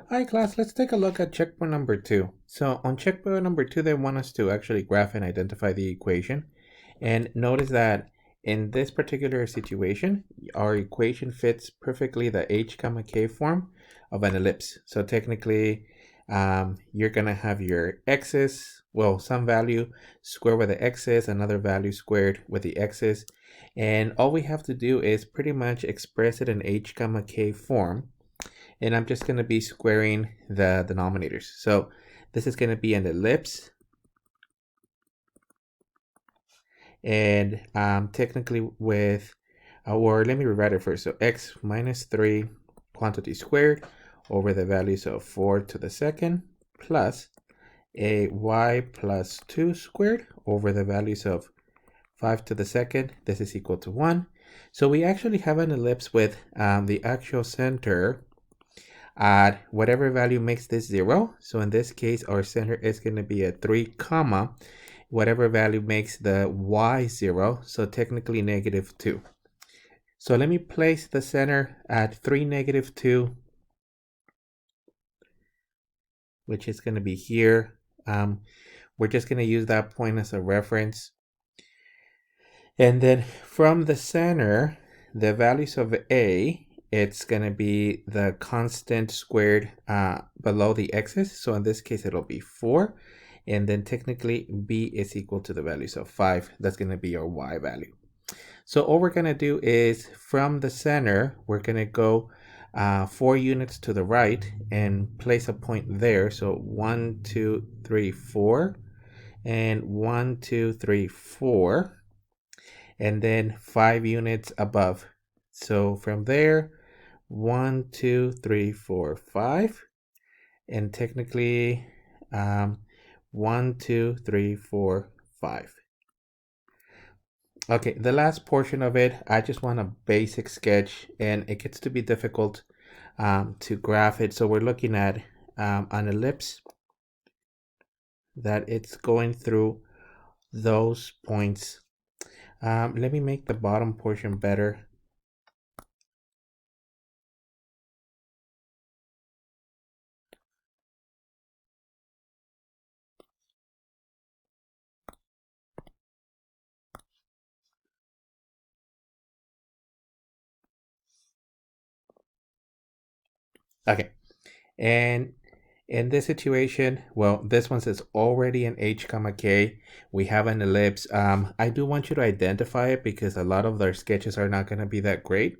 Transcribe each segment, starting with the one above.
Hi class, let's take a look at checkpoint number 2. So on checkpoint number 2, they want us to actually graph and identify the equation. And notice that in this particular situation, our equation fits perfectly the h comma k form of an ellipse. So technically, you're going to have your x's, well, some value squared with the x's, another value squared with the x's. And all we have to do is pretty much express it in h comma k form. And I'm just going to be squaring the denominators. So this is going to be an ellipse. And technically with, or let me rewrite it first. So x minus 3 quantity squared over the values of 4 to the second plus a y plus 2 squared over the values of 5 to the second. This is equal to 1. So we actually have an ellipse with the actual center at whatever value makes this 0. So in this case, our center is going to be at 3 comma whatever value makes the y 0. So technically negative 2. So let me place the center at 3, negative 2, which is going to be here. We're just going to use that point as a reference. And then from the center, the values of a, it's going to be the constant squared below the x's. So in this case, it'll be 4. And then technically b is equal to the values of 5. That's going to be our y value. So all we're going to do is from the center, we're going to go 4 units to the right and place a point there. So 1, 2, 3, 4. And 1, 2, 3, 4. And then 5 units above. So from there, 1, 2, 3, 4, 5. And technically 1, 2, 3, 4, 5. Okay, the last portion of it, I just want a basic sketch, and it gets to be difficult to graph it. So we're looking at an ellipse that it's going through those points. Let me make the bottom portion better. Okay, and in this situation, well, this one says already an h comma k. We have an ellipse. I do want you to identify it because a lot of their sketches are not going to be that great.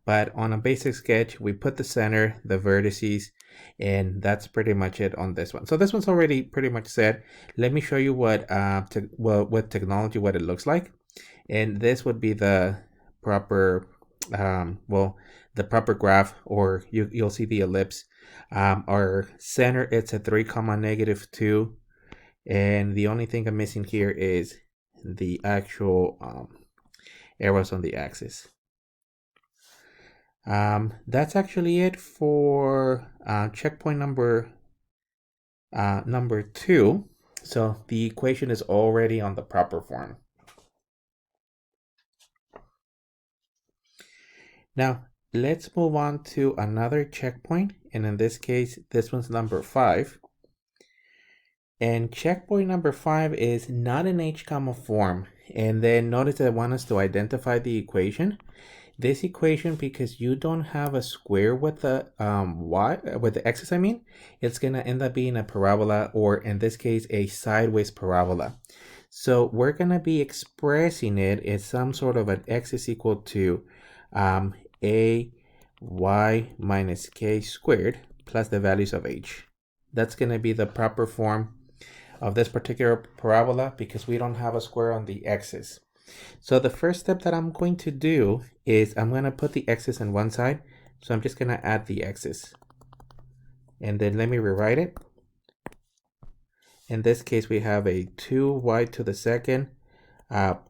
But on a basic sketch, we put the center, the vertices, and that's pretty much it on this one. So this one's already pretty much set. Let me show you what with technology what it looks like. And this would be the proper the proper graph, or you'll see the ellipse. Our center, it's at 3 comma negative 2, and the only thing I'm missing here is the actual arrows on the axis. That's actually it for checkpoint number 2. So the equation is already on the proper form. Now let's move on to another checkpoint, and in this case, this one's number 5. And checkpoint number 5 is not an h comma form. And then notice that I want us to identify the equation. This equation, because you don't have a square with the x's, it's gonna end up being a parabola, or in this case, a sideways parabola. So we're gonna be expressing it as some sort of an x is equal to a y minus k squared plus the values of h. That's gonna be the proper form of this particular parabola because we don't have a square on the x's. So the first step that I'm going to do is I'm going to put the x's on one side. So I'm just going to add the x's. And then let me rewrite it. In this case, we have a 2y to the second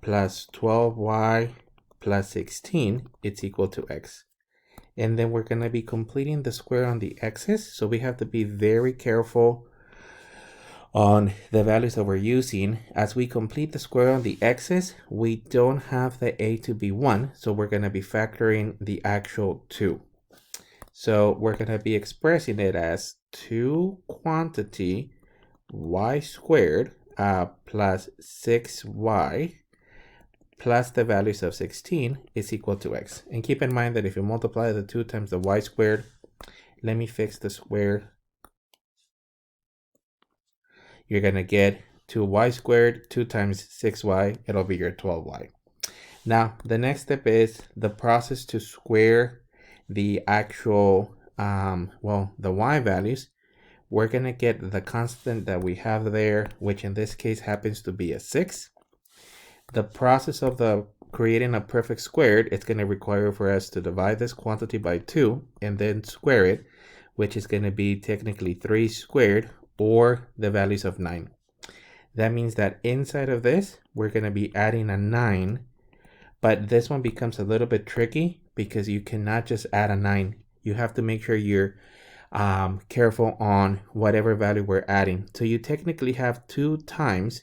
plus 12y plus 16. It's equal to x. And then we're going to be completing the square on the x's. So we have to be very careful on the values that we're using. As we complete the square on the x's, we don't have the a to be 1, so we're going to be factoring the actual 2. So we're going to be expressing it as 2 quantity y squared plus 6y plus the values of 16 is equal to x. And keep in mind that if you multiply the 2 times the y squared, let me fix the square. You're going to get 2y squared, 2 times 6y, it'll be your 12y. Now, the next step is the process to square the actual, the y values. We're going to get the constant that we have there, which in this case happens to be a 6. The process of creating a perfect squared, it's going to require for us to divide this quantity by 2 and then square it, which is going to be technically 3 squared, or the values of 9. That means that inside of this, we're going to be adding a 9, but this one becomes a little bit tricky because you cannot just add a 9. You have to make sure you're careful on whatever value we're adding. So you technically have 2 times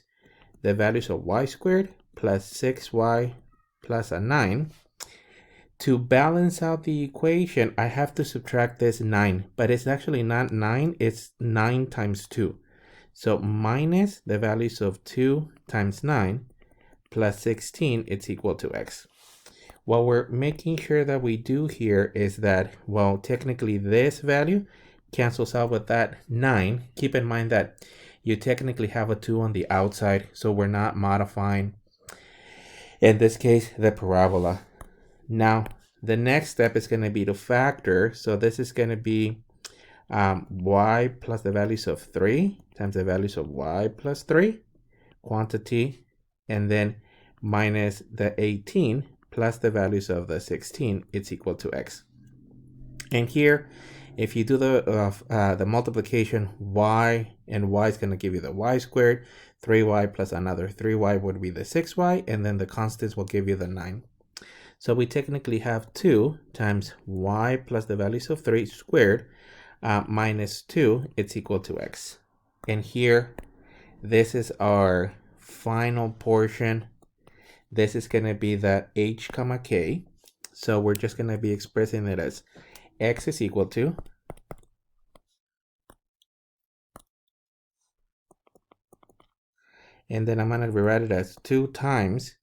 the values of y squared plus 6y plus a 9. To balance out the equation, I have to subtract this 9, but it's actually not 9, it's 9 times 2. So minus the values of 2 times 9 plus 16, it's equal to x. What we're making sure that we do here is that, well, technically this value cancels out with that 9. Keep in mind that you technically have a 2 on the outside, so we're not modifying, in this case, the parabola. Now, the next step is going to be to factor. So this is going to be y plus the values of 3 times the values of y plus 3, quantity, and then minus the 18 plus the values of the 16, it's equal to x. And here, if you do the multiplication, y and y is going to give you the y squared, 3y plus another 3y would be the 6y, and then the constants will give you the 9. So we technically have 2 times y plus the values of 3 squared minus 2, it's equal to x. And here, this is our final portion. This is going to be the h comma k. So we're just going to be expressing it as x is equal to and then I'm going to rewrite it as 2 times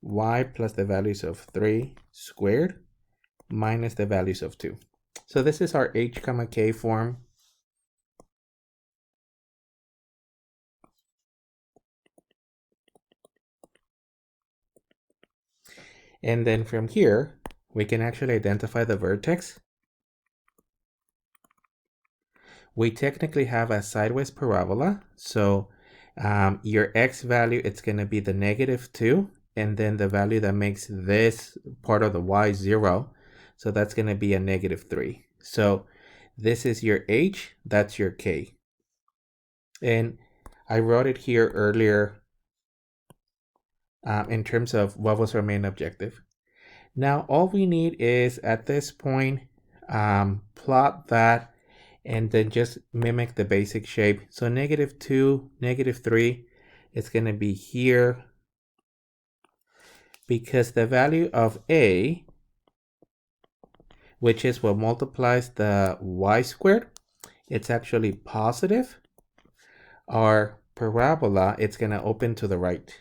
y plus the values of 3 squared minus the values of 2. So this is our h comma k form. And then from here, we can actually identify the vertex. We technically have a sideways parabola. So your x value, it's going to be the -2. And then the value that makes this part of the y 0. So that's going to be a -3. So this is your h, that's your k. And I wrote it here earlier in terms of what was our main objective. Now, all we need is at this point, plot that and then just mimic the basic shape. So -2, -3, it's going to be here because the value of a, which is what multiplies the y squared, it's actually positive. Our parabola, it's going to open to the right.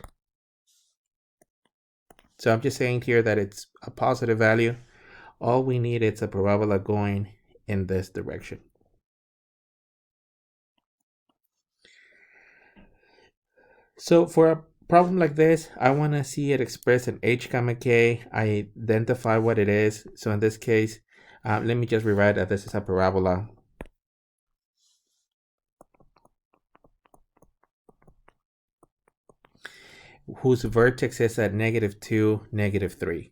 So I'm just saying here that it's a positive value. All we need is a parabola going in this direction. So for a problem like this, I want to see it expressed in h comma k. I identify what it is. So in this case, let me just rewrite that this is a parabola. Whose vertex is at -2, -3.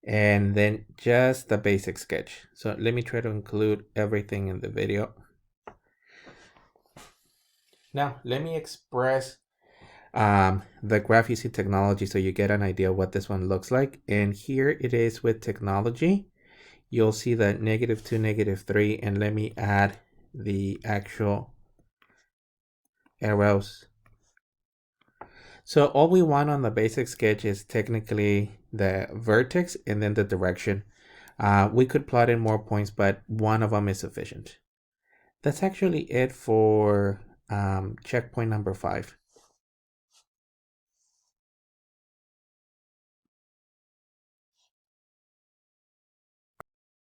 And then just the basic sketch. So let me try to include everything in the video. Now, let me express the graph using technology so you get an idea what this one looks like. And here it is with technology. You'll see that -2, -3, and let me add the actual arrows. So all we want on the basic sketch is technically the vertex and then the direction. We could plot in more points, but one of them is sufficient. That's actually it for checkpoint number 5.